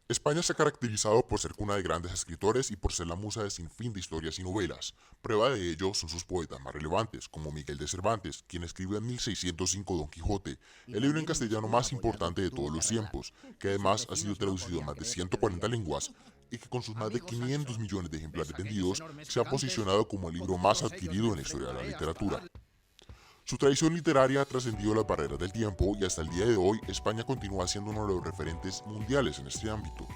España se ha caracterizado por ser cuna de grandes escritores y por ser la musa de sinfín de historias y novelas. Prueba de ello son sus poetas más relevantes, como Miguel de Cervantes, quien escribió en 1605 Don Quijote, el libro en castellano más importante de todos los tiempos, que además ha sido traducido a más de 140 lenguas y que con sus más de 500 millones de ejemplares vendidos se ha posicionado como el libro más adquirido en la historia de la literatura. Su tradición literaria ha trascendido las barreras del tiempo y hasta el día de hoy España continúa siendo uno de los referentes mundiales en este ámbito.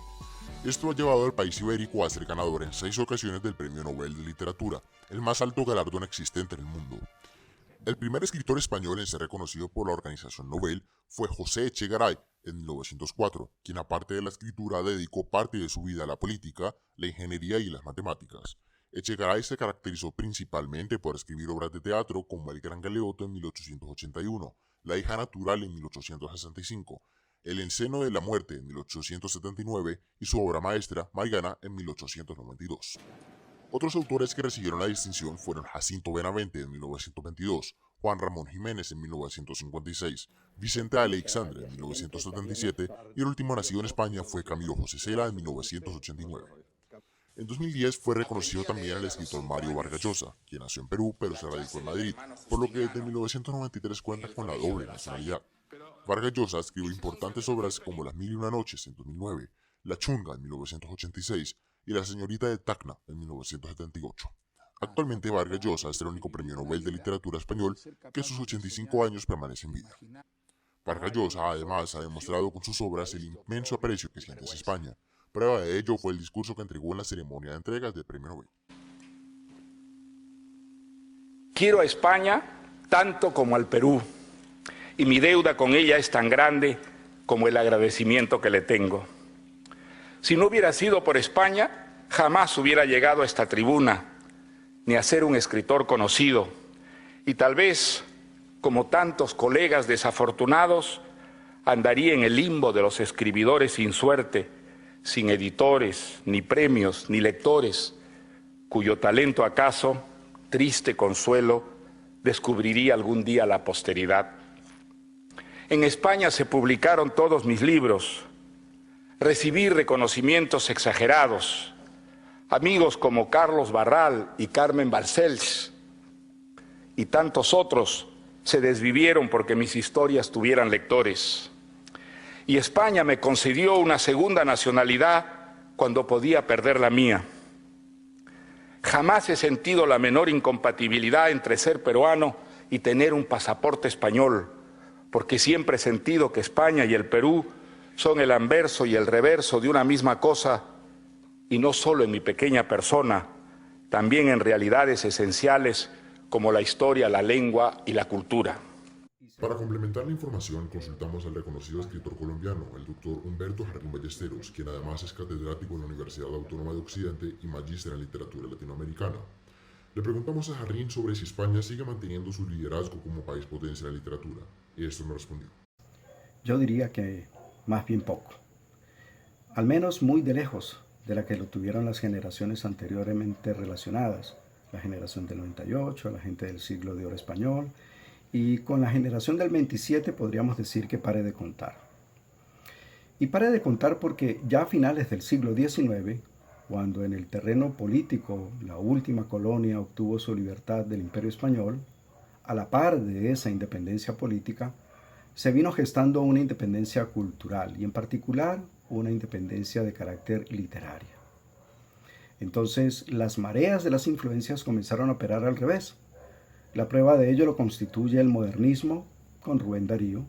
Esto ha llevado al país ibérico a ser ganador en 6 ocasiones del Premio Nobel de Literatura, el más alto galardón existente en el mundo. El primer escritor español en ser reconocido por la organización Nobel fue José Echegaray en 1904, quien aparte de la escritura dedicó parte de su vida a la política, la ingeniería y las matemáticas. Echegaray se caracterizó principalmente por escribir obras de teatro como El Gran Galeoto en 1881, La hija natural en 1865, El enceno de la muerte en 1879 y su obra maestra, Mariana, en 1892. Otros autores que recibieron la distinción fueron Jacinto Benavente en 1922, Juan Ramón Jiménez en 1956, Vicente Aleixandre en 1977 y el último nacido en España fue Camilo José Cela en 1989. En 2010 fue reconocido también el escritor Mario Vargas Llosa, quien nació en Perú pero se radicó en Madrid, por lo que desde 1993 cuenta con la doble nacionalidad. Vargas Llosa escribió importantes obras como Las Mil y Una Noches en 2009, La Chunga en 1986 y La Señorita de Tacna en 1978. Actualmente Vargas Llosa es el único premio Nobel de Literatura español que a sus 85 años permanece en vida. Vargas Llosa además ha demostrado con sus obras el inmenso aprecio que siente hacia España. Prueba de ello fue el discurso que entregó en la ceremonia de entregas del premio Nobel. Quiero a España tanto como al Perú, y mi deuda con ella es tan grande como el agradecimiento que le tengo. Si no hubiera sido por España, jamás hubiera llegado a esta tribuna, ni a ser un escritor conocido, y tal vez, como tantos colegas desafortunados, andaría en el limbo de los escribidores sin suerte, sin editores, ni premios, ni lectores, cuyo talento acaso, triste consuelo, descubriría algún día la posteridad. En España se publicaron todos mis libros, recibí reconocimientos exagerados, amigos como Carlos Barral y Carmen Balcells y tantos otros se desvivieron porque mis historias tuvieran lectores. Y España me concedió una segunda nacionalidad cuando podía perder la mía. Jamás he sentido la menor incompatibilidad entre ser peruano y tener un pasaporte español, porque siempre he sentido que España y el Perú son el anverso y el reverso de una misma cosa, y no solo en mi pequeña persona, también en realidades esenciales como la historia, la lengua y la cultura. Para complementar la información, consultamos al reconocido escritor colombiano, el doctor Humberto Jarrín Ballesteros, quien además es catedrático en la Universidad Autónoma de Occidente y magíster en literatura latinoamericana. Le preguntamos a Jarrín sobre si España sigue manteniendo su liderazgo como país potencia en la literatura, y esto nos respondió. Yo diría que más bien poco, al menos muy de lejos de la que lo tuvieron las generaciones anteriormente relacionadas, la generación del 98, la gente del siglo de oro español, y con la generación del 27 podríamos decir que pare de contar. Y pare de contar porque ya a finales del siglo XIX, cuando en el terreno político la última colonia obtuvo su libertad del Imperio Español, a la par de esa independencia política, se vino gestando una independencia cultural y en particular una independencia de carácter literario. Entonces las mareas de las influencias comenzaron a operar al revés. La prueba de ello lo constituye el modernismo con Rubén Darío.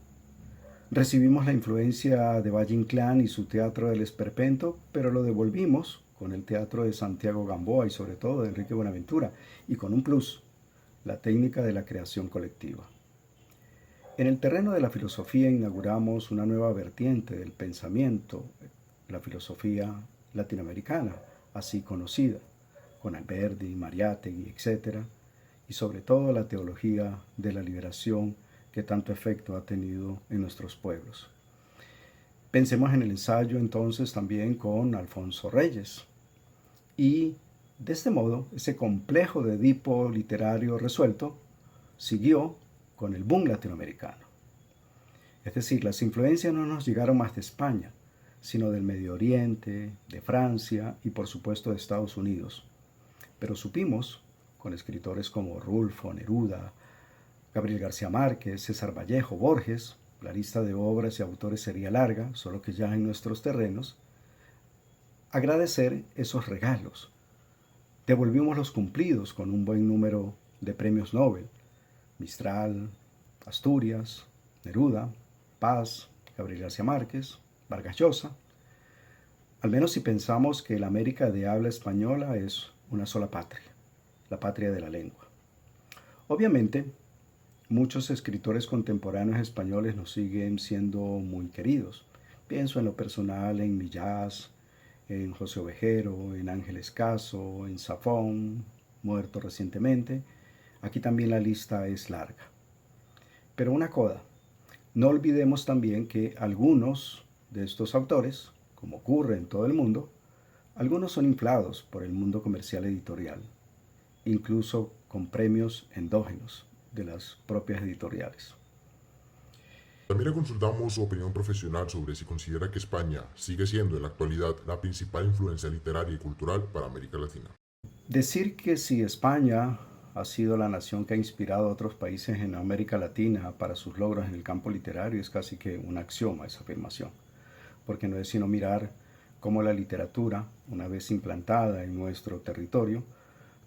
Recibimos la influencia de Valle Inclán y su teatro del Esperpento, pero lo devolvimos con el teatro de Santiago Gamboa y sobre todo de Enrique Buenaventura, y con un plus, la técnica de la creación colectiva. En el terreno de la filosofía inauguramos una nueva vertiente del pensamiento, la filosofía latinoamericana, así conocida, con Alberdi, Mariátegui, etc., y sobre todo la teología de la liberación que tanto efecto ha tenido en nuestros pueblos. Pensemos en el ensayo entonces también con Alfonso Reyes. Y de este modo, ese complejo de Edipo literario resuelto siguió con el boom latinoamericano. Es decir, las influencias no nos llegaron más de España, sino del Medio Oriente, de Francia y por supuesto de Estados Unidos. Pero supimos, con escritores como Rulfo, Neruda, Gabriel García Márquez, César Vallejo, Borges, la lista de obras y autores sería larga, solo que ya en nuestros terrenos, agradecer esos regalos. Devolvimos los cumplidos con un buen número de premios Nobel: Mistral, Asturias, Neruda, Paz, Gabriel García Márquez, Vargas Llosa. Al menos si pensamos que la América de habla española es una sola patria, la patria de la lengua. Obviamente, muchos escritores contemporáneos españoles nos siguen siendo muy queridos. Pienso en lo personal en Millás, en José Ovejero, en Ángel Escaso, en Zafón, muerto recientemente. Aquí también la lista es larga. Pero una coda. No olvidemos también que algunos de estos autores, como ocurre en todo el mundo, algunos son inflados por el mundo comercial editorial, incluso con premios endógenos de las propias editoriales. También le consultamos su opinión profesional sobre si considera que España sigue siendo en la actualidad la principal influencia literaria y cultural para América Latina. Decir que si España ha sido la nación que ha inspirado a otros países en América Latina para sus logros en el campo literario es casi que un axioma esa afirmación, porque no es sino mirar cómo la literatura, una vez implantada en nuestro territorio,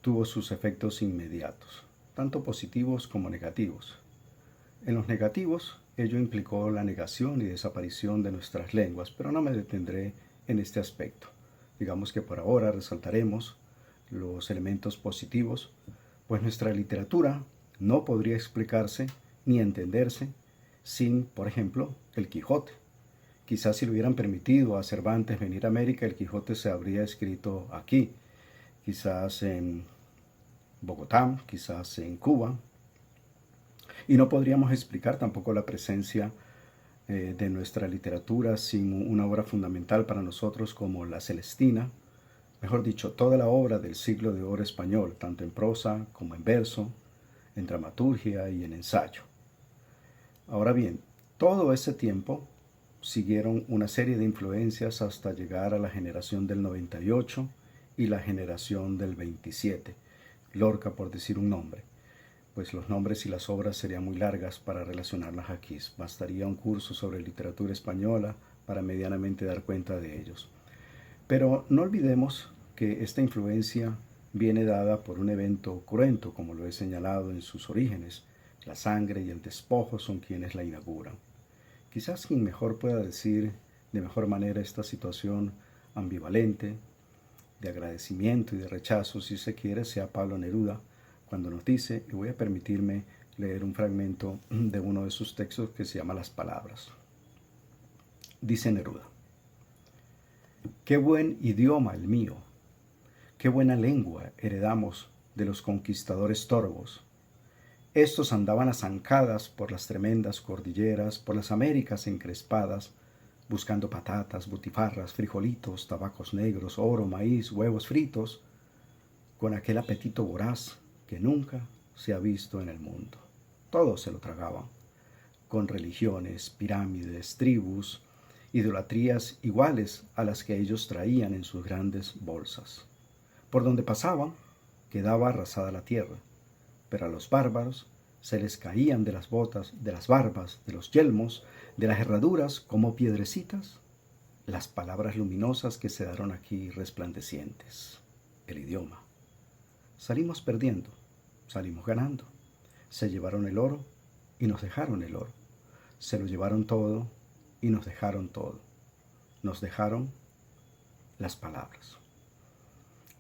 tuvo sus efectos inmediatos, tanto positivos como negativos. En los negativos, ello implicó la negación y desaparición de nuestras lenguas, pero no me detendré en este aspecto. Digamos que por ahora resaltaremos los elementos positivos, pues nuestra literatura no podría explicarse ni entenderse sin, por ejemplo, el Quijote. Quizás si le hubieran permitido a Cervantes venir a América, el Quijote se habría escrito aquí, quizás en Bogotá, quizás en Cuba. Y no podríamos explicar tampoco la presencia de nuestra literatura sin una obra fundamental para nosotros como La Celestina, mejor dicho, toda la obra del siglo de oro español, tanto en prosa como en verso, en dramaturgia y en ensayo. Ahora bien, todo ese tiempo siguieron una serie de influencias hasta llegar a la generación del 98 y la generación del 27, Lorca por decir un nombre, pues los nombres y las obras serían muy largas para relacionarlas aquí. Bastaría un curso sobre literatura española para medianamente dar cuenta de ellos. Pero no olvidemos que esta influencia viene dada por un evento cruento, como lo he señalado en sus orígenes. La sangre y el despojo son quienes la inauguran. Quizás quien mejor pueda decir de mejor manera esta situación ambivalente, de agradecimiento y de rechazo, si se quiere, sea Pablo Neruda, cuando nos dice, y voy a permitirme leer un fragmento de uno de sus textos que se llama Las Palabras. Dice Neruda: qué buen idioma el mío, qué buena lengua heredamos de los conquistadores torvos. Estos andaban a zancadas por las tremendas cordilleras, por las Américas encrespadas, buscando patatas, butifarras, frijolitos, tabacos negros, oro, maíz, huevos fritos, con aquel apetito voraz que nunca se ha visto en el mundo. Todos se lo tragaban, con religiones, pirámides, tribus, idolatrías iguales a las que ellos traían en sus grandes bolsas. Por donde pasaban, quedaba arrasada la tierra, pero a los bárbaros se les caían de las botas, de las barbas, de los yelmos, de las herraduras como piedrecitas, las palabras luminosas que se daron aquí resplandecientes, el idioma. Salimos perdiendo, salimos ganando. Se llevaron el oro y nos dejaron el oro. Se lo llevaron todo y nos dejaron todo. Nos dejaron las palabras.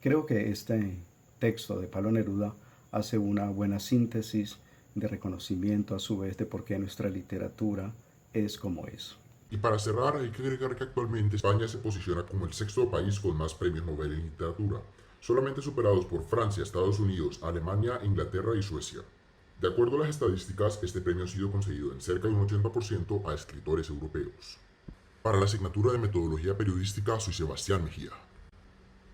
Creo que este texto de Pablo Neruda hace una buena síntesis de reconocimiento a su vez de por qué nuestra literatura es como es. Y para cerrar, hay que agregar que actualmente España se posiciona como el sexto país con más premios Nobel en literatura, solamente superados por Francia, Estados Unidos, Alemania, Inglaterra y Suecia. De acuerdo a las estadísticas, este premio ha sido concedido en cerca de un 80% a escritores europeos. Para la asignatura de Metodología Periodística, soy Sebastián Mejía.